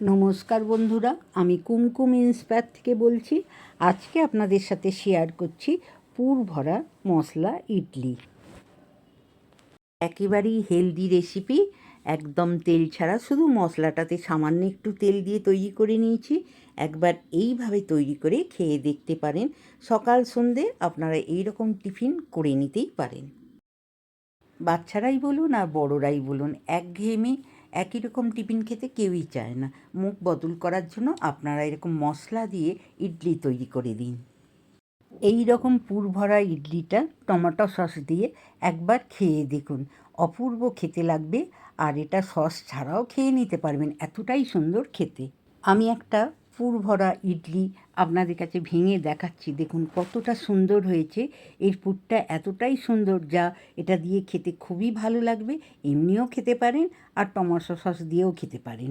নমস্কার বন্ধুরা, আমি কুমকুম ইন্সপায়ার থেকে বলছি। আজকে আপনাদের সাথে শেয়ার করছি পুর ভরা মশলা ইডলি। একেবারেই হেলদি রেসিপি, একদম তেল ছাড়া, শুধু মশলাটাতে সামান্য একটু তেল দিয়ে তৈরি করে নিয়েছি। একবার এইভাবে তৈরি করে খেয়ে দেখতে পারেন। সকাল সন্ধে আপনারা এইরকম টিফিন করে নিতেই পারেন। বাচ্চারাই বলুন আর বড়রাই বলুন, একঘেয়েমি একই রকম টিফিন খেতে কেউই চায় না। মুখ বদল করার জন্য আপনারা এরকম মশলা দিয়ে ইডলি তৈরি করে দিন। এই রকম পুর ভরা ইডলিটা টমেটো সস দিয়ে একবার খেয়ে দেখুন, অপূর্ব খেতে লাগবে। আর এটা সস ছাড়াও খেয়ে নিতে পারবেন, এতটাই সুন্দর খেতে। আমি একটা পুর ভরা ইডলি আপনাদের কাছে ভেঙে দেখাচ্ছি, দেখুন কতটা সুন্দর হয়েছে। এর পুরটা এতটাই সুন্দর যা এটা দিয়ে খেতে খুবই ভালো লাগবে। এমনিও খেতে পারেন আর টমেটো সস দিয়েও খেতে পারেন।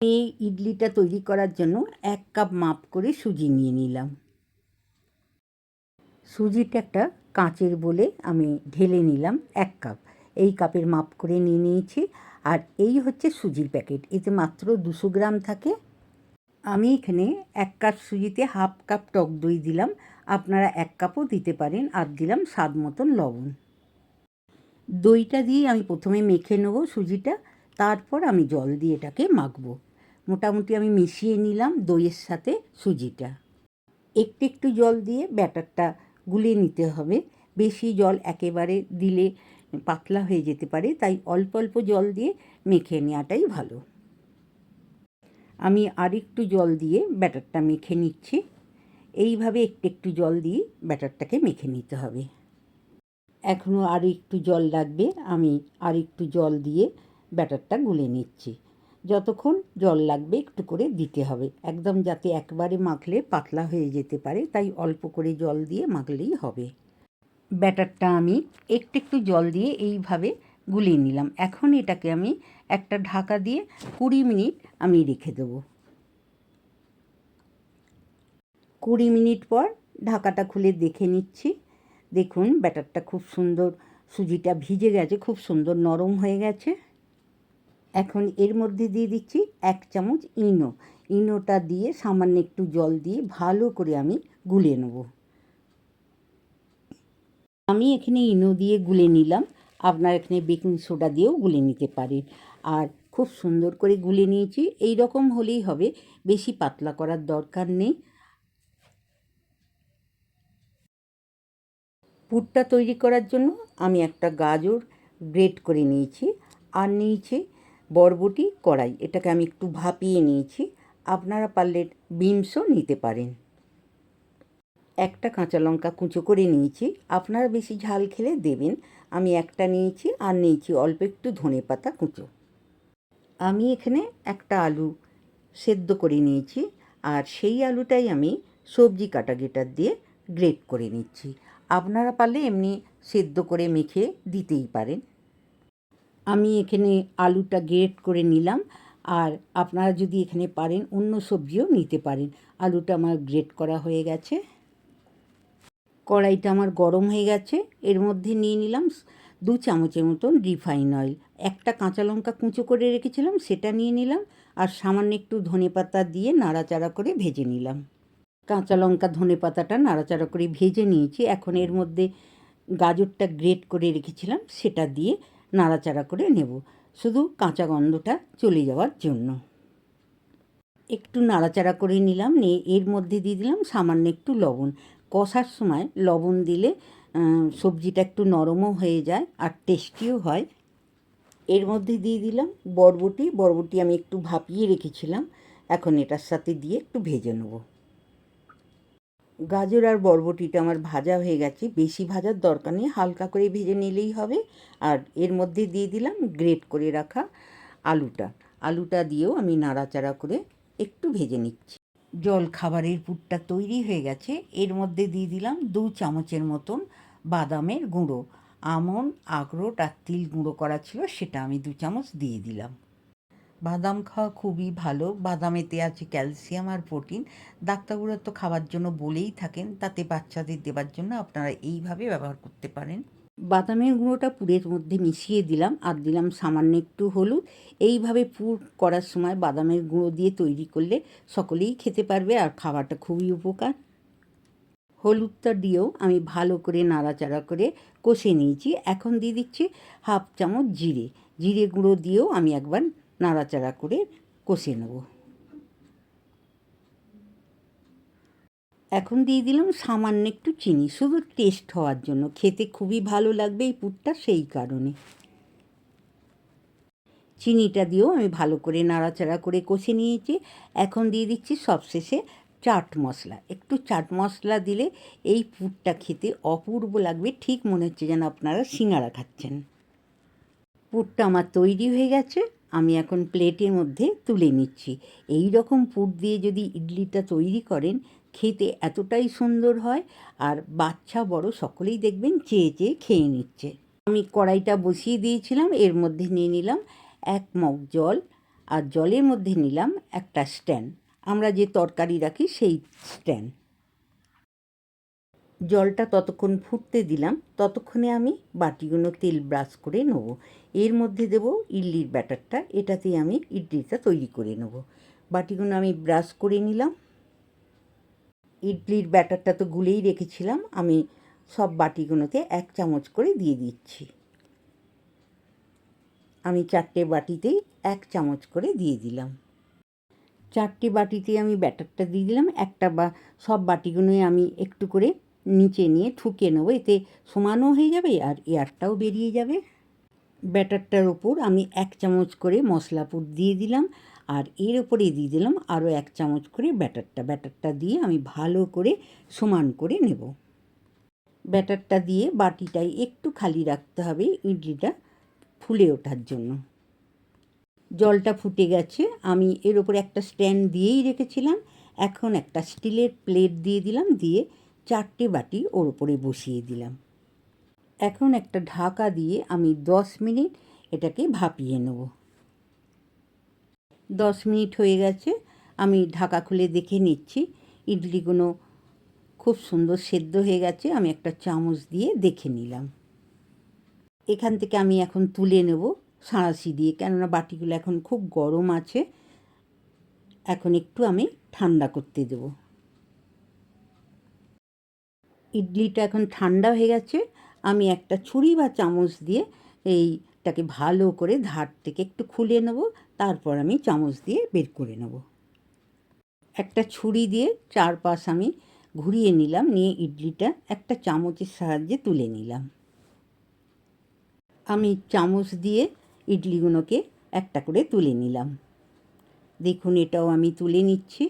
এই ইডলিটা তৈরি করার জন্য 1 কাপ মাপ করে সুজি নিয়ে নিলাম। সুজিটা একটা কাঁচের বলে আমি ঢেলে নিলাম 1 কাপ। এই কাপের মাপ করে নিয়ে নিয়েছি। আর এই হচ্ছে সুজির প্যাকেট, এতে মাত্র 200 গ্রাম থাকে। আমি এখানে 1 কাপ সুজিতে হাফ কাপ টক দই দিলাম, আপনারা 1 কাপও দিতে পারেন। আর দিলাম স্বাদ মতন লবণ। দইটা দিয়ে আমি প্রথমে মেখে নেব সুজিটা, তারপর আমি জল দিয়ে এটাকে মাখবো। মোটামুটি আমি মিশিয়ে নিলাম দইয়ের সাথে সুজিটা। একটু একটু জল দিয়ে ব্যাটারটা গুলিয়ে নিতে হবে। বেশি জল একেবারে দিলে পাতলা হয়ে যেতে পারে, তাই অল্প অল্প জল দিয়ে মেখে নেওয়াটাই ভালো। আমি আরেকটু জল দিয়ে ব্যাটারটা মেখে নিচ্ছি। এইভাবে একটু একটু জল দিয়ে ব্যাটারটাকে মেখে নিতে হবে। এখনও আরও একটু জল লাগবে, আমি আরেকটু জল দিয়ে ব্যাটারটা গুলে নিচ্ছি। যতক্ষণ জল লাগবে একটু করে দিতে হবে, একদম যাতে একবারে মাখলে পাতলা হয়ে যেতে পারে, তাই অল্প করে জল দিয়ে মাখলেই হবে। ব্যাটারটা আমি একটু একটু জল দিয়ে এইভাবে গুলিয়ে নিলাম। এখন এটাকে আমি একটা ঢাকা দিয়ে 20 মিনিট আমি রেখে দেবো। 20 মিনিট পর ঢাকাটা খুলে দেখে নিচ্ছি। দেখুন ব্যাটারটা খুব সুন্দর, সুজিটা ভিজে গেছে, খুব সুন্দর নরম হয়ে গেছে। এখন এর মধ্যে দিয়ে দিচ্ছি 1 চামচ ইনো। ইনোটা দিয়ে সামান্য একটু জল দিয়ে ভালো করে আমি গুলে নেব। আমি এখানে ইনো দিয়ে গুলে নিলাম, আপনার এখানে বেকিং সোডা দিয়েও গুলে নিতে পারেন। আর খুব সুন্দর করে গুলে নিয়েছি। এই রকম হলেই হবে, বেশি পাতলা করার দরকার নেই। পুরটা তৈরি করার জন্য আমি একটা গাজর গ্রেট করে নিয়েছি, আর নিয়েছি বরবটি কড়াই, এটাকে আমি একটু ভাপিয়ে নিয়েছি। আপনারা পারলে বিনসও নিতে পারেন। একটা কাঁচা লঙ্কা কুচো করে নিয়েছি, আপনারা বেশি ঝাল খেলে দেবেন। আমি একটা নিয়েছি, আর নিয়েছি অল্প একটু ধনেপাতা কুচো। আমি এখানে একটা আলু সেদ্ধ করে নিয়েছি, আর সেই আলুটাই আমি সবজি কাটা গ্রেটার দিয়ে গ্রেট করে নিচ্ছি। আপনারা পারলে এমনি সেদ্ধ করে মেখে দিতেই পারেন। আমি এখানে আলুটা গ্রেট করে নিলাম, আর আপনারা যদি এখানে পারেন অন্য সবজিও নিতে পারেন। আলুটা আমার গ্রেট করা হয়ে গেছে। কড়াইটা আমার গরম হয়ে গেছে, এর মধ্যে নিয়ে নিলাম 2 চামচের মতন রিফাইন অয়েল। একটা কাঁচা লঙ্কা কুচো করে রেখেছিলাম, সেটা নিয়ে নিলাম। আর সামান্য একটু ধনেপাতা দিয়ে নাড়াচাড়া করে ভেজে নিলাম। কাঁচা লঙ্কা ধনেপাতাটা নাড়াচাড়া করে ভেজে নিয়েছি। এখন এর মধ্যে গাজরটা গ্রেট করে রেখেছিলাম, সেটা দিয়ে নাড়াচাড়া করে নেব, শুধু কাঁচা গন্ধটা চলে যাওয়ার জন্য। একটু নাড়াচাড়া করে নিলাম, নিয়ে এর মধ্যে দিয়ে দিলাম সামান্য একটু লবণ। কষার সময় লবণ দিলে সবজিটা একটু নরমও হয়ে যায় আর টেস্টিও হয়। এর মধ্যে দিয়ে দিলাম বরবটি আমি একটু ভাপিয়ে রেখেছিলাম, এখন এটার সাথে দিয়ে একটু ভেজে নেব। গাজর আর বরবটিটা আমার ভাজা হয়ে গেছে, বেশি ভাজার দরকার নেই, হালকা করে ভেজে নিলেই হবে। আর এর মধ্যে দিয়ে দিলাম গ্রেট করে রাখা আলুটা দিয়েও আমি নাড়াচাড়া করে একটু ভেজে নিচ্ছি। জল খাবারের পুরটা তৈরি হয়ে গেছে। এর মধ্যে দিয়ে দিলাম 2 চামচের মতন বাদামের গুঁড়ো। আমন্ড, আখরোট আর তিল গুঁড়ো করা ছিল, সেটা আমি 2 চামচ দিয়ে দিলাম। বাদাম খাওয়া খুবই ভালো, বাদামেতে আছে ক্যালসিয়াম আর প্রোটিন। ডাক্তারবাবুরা তো খাওয়ার জন্য বলেই থাকেন, তাতে বাচ্চাদের দেওয়ার জন্য আপনারা এইভাবে ব্যবহার করতে পারেন। বাদামের গুঁড়োটা পুরের মধ্যে মিশিয়ে দিলাম আর দিলাম সামান্য একটু হলুদ। এইভাবে পুর করার সময় বাদামের গুঁড়ো দিয়ে তৈরি করলে সকলেই খেতে পারবে আর খাওয়াটা খুবই উপকার। হলুদটা দিয়েও আমি ভালো করে নাড়াচাড়া করে কষে নিয়েছি। এখন দিয়ে দিচ্ছি হাফ চামচ জিরে। জিরে গুঁড়ো দিয়েও আমি একবার নাড়াচাড়া করে কষে নেব। এখন দিয়ে দিলাম সামান্য একটু চিনি, শুধু টেস্ট হওয়ার জন্য। খেতে খুবই ভালো লাগবে এই পুরটা, সেই কারণে চিনিটা দিয়েও আমি ভালো করে নাড়াচাড়া করে কষে নিয়েছি। এখন দিয়ে দিচ্ছি সবশেষে চাট মশলা। একটু চাট মশলা দিলে এই পুরটা খেতে অপূর্ব লাগবে, ঠিক মনে হচ্ছে যেন আপনারা সিঙ্গারা খাচ্ছেন। পুরটা আমার তৈরি হয়ে গেছে, আমি এখন প্লেটের মধ্যে তুলে নিচ্ছি। এই রকম পুর দিয়ে যদি ইডলিটা তৈরি করেন, খেতে এতটাই সুন্দর হয় আর বাচ্চা বড় সকলেই দেখবেন চেয়ে চেয়ে খেয়ে নিচ্ছে। আমি কড়াইটা বসিয়ে দিয়েছিলাম, এর মধ্যে নিয়ে নিলাম 1 মগ জল আর জলের মধ্যে নিলাম একটা স্ট্যান্ড, আমরা যে তরকারি রাখি সেই স্ট্যান্ড। জলটা ততক্ষণ ফুটতে দিলাম, ততক্ষণে আমি বাটিগুলো তেল ব্রাশ করে নেব। এর মধ্যে দেব ইডলির ব্যাটারটা, এটাতেই আমি ইডলিটা তৈরি করে নেব। বাটিগুলো আমি ব্রাশ করে নিলাম। ইডলির ব্যাটারটা তো গুলেই রেখেছিলাম, আমি সব বাটিগুলোতে 1 চামচ করে দিয়ে দিচ্ছি। আমি 4টে বাটিতেই 1 চামচ করে দিয়ে দিলাম। 4টে বাটিতে আমি ব্যাটারটা দিয়ে দিলাম। একটা বা সব বাটিগুলোই আমি একটু করে নিচে নিয়ে ঠুকে নেব, এতে সমানও হয়ে যাবে আর এয়ারটাও বেরিয়ে যাবে। ব্যাটারটার ওপর আমি 1 চামচ করে মশলা পুর দিয়ে দিলাম আর এর ওপরে দিয়ে দিলাম আরও 1 চামচ করে ব্যাটারটা দিয়ে আমি ভালো করে সমান করে নেব। ব্যাটারটা দিয়ে বাটিটাই একটু খালি রাখতে হবে ইডলিটা ফুলে ওঠার জন্য। জলটা ফুটে গেছে, আমি এর ওপরে একটা স্ট্যান্ড দিয়েই রেখেছিলাম। এখন একটা স্টিলের প্লেট দিয়ে দিলাম, দিয়ে 4টে বাটি ওর ওপরে বসিয়ে দিলাম। এখন একটা ঢাকা দিয়ে আমি 10 মিনিট এটাকে ভাপিয়ে নেব। 10 মিনিট হয়ে গেছে, আমি ঢাকা খুলে দেখে নিচ্ছি ইডলিগুলো খুব সুন্দর সেদ্ধ হয়ে গেছে। আমি একটা চামচ দিয়ে দেখে নিলাম। এখান থেকে আমি এখন তুলে নেব সাঁড়াশি দিয়ে, কেননা বাটিগুলো এখন খুব গরম আছে। এখন একটু আমি ঠান্ডা করতে দেব। ইডলিটা এখন ঠান্ডা হয়ে গেছে, আমি একটা ছুরি বা চামচ দিয়ে এইটাকে ভালো করে ধার থেকে একটু খুলে নেব, তারপর আমি চামচ দিয়ে বের করে নেব। একটা ছুরি দিয়ে চারপাশ আমি ঘুরিয়ে নিলাম, নিয়ে ইডলিটা একটা চামচের সাহায্যে তুলে নিলাম। আমি চামচ দিয়ে ইডলিগুলোকে একটা করে তুলে নিলাম। দেখুন এটাও আমি তুলে নিচ্ছি।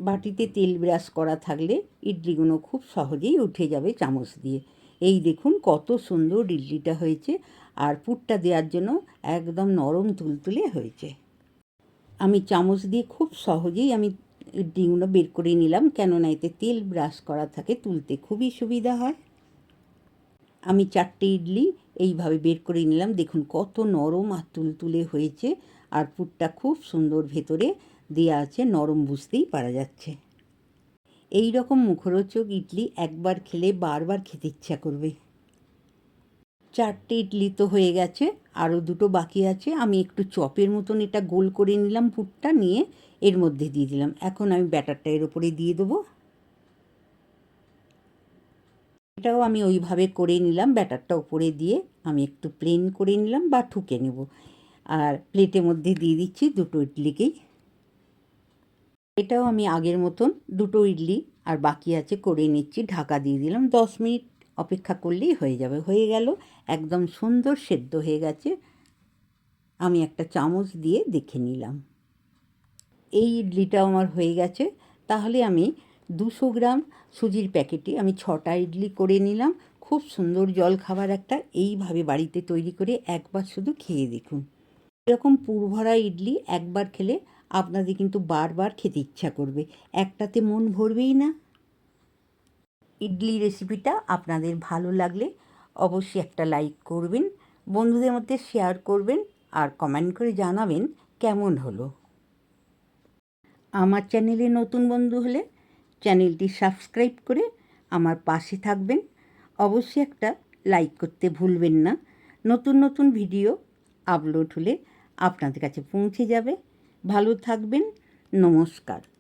বাটিতে তেল ব্রাশ করা থাকলে ইডলিগুলো খুব সহজেই উঠে যাবে চামচ দিয়ে। এই দেখুন কত সুন্দর ইডলিটা হয়েছে, আর পুরটা দেওয়ার জন্য একদম নরম তুলতুলে হয়েছে। আমি চামচ দিয়ে খুব সহজেই আমি ইডলিগুলো বের করে নিলাম, কেননা এতে তেল ব্রাশ করা থাকে, তুলতে খুবই সুবিধা হয়। আমি 4টে ইডলি এইভাবে বের করে নিলাম। দেখুন কত নরম আর তুলতুলে হয়েছে, আর পুরটা খুব সুন্দর ভেতরে দেওয়া আছে, নরম বুঝতেই পারা যাচ্ছে। এই রকম মুখরোচক ইডলি একবার খেলে বারবার খেতে ইচ্ছা করবে। 4টে ইডলি তো হয়ে গেছে, আরও 2টো বাকি আছে। আমি একটু চপের মতন এটা গোল করে নিলাম, পুরটা নিয়ে এর মধ্যে দিয়ে দিলাম। এখন আমি ব্যাটারটা এর ওপরে দিয়ে দেবো। এটাও আমি ওইভাবে করে নিলাম, ব্যাটারটা উপরে দিয়ে আমি একটু প্লেন করে নিলাম বা ঠুকে নেব। আর প্লেটের মধ্যে দিয়ে দিচ্ছি 2টো ইডলিকেই। এটাও আমি আগের মতন 2টো ইডলি আর বাকি আছে করে নিচ্ছি। ঢাকা দিয়ে দিলাম, 10 মিনিট অপেক্ষা করলেই হয়ে যাবে। হয়ে গেল, একদম সুন্দর সেদ্ধ হয়ে গেছে। আমি একটা চামচ দিয়ে দেখে নিলাম। এই ইডলিটাও আমার হয়ে গেছে। তাহলে আমি 200 গ্রাম সুজির প্যাকেটে আমি 6টা ইডলি করে নিলাম। খুব সুন্দর জলখাবার একটা, এইভাবে বাড়িতে তৈরি করে একবার শুধু খেয়ে দেখুন। এরকম পুরভরা ইডলি একবার খেলে আপনাদের কিন্তু বারবার খেতে ইচ্ছা করবে, একটাতে মন ভরবেই না। ইডলি রেসিপিটা আপনাদের ভালো লাগলে অবশ্যই একটা লাইক করবেন, বন্ধুদের মধ্যে শেয়ার করবেন আর কমেন্ট করে জানাবেন কেমন হলো। আমার চ্যানেলে নতুন বন্ধু হলে চ্যানেলটি সাবস্ক্রাইব করে আমার পাশে থাকবেন। অবশ্যই একটা লাইক করতে ভুলবেন না। নতুন নতুন ভিডিও আপলোড হলে আপনাদের কাছে পৌঁছে যাবে। ভালো থাকবেন। নমস্কার।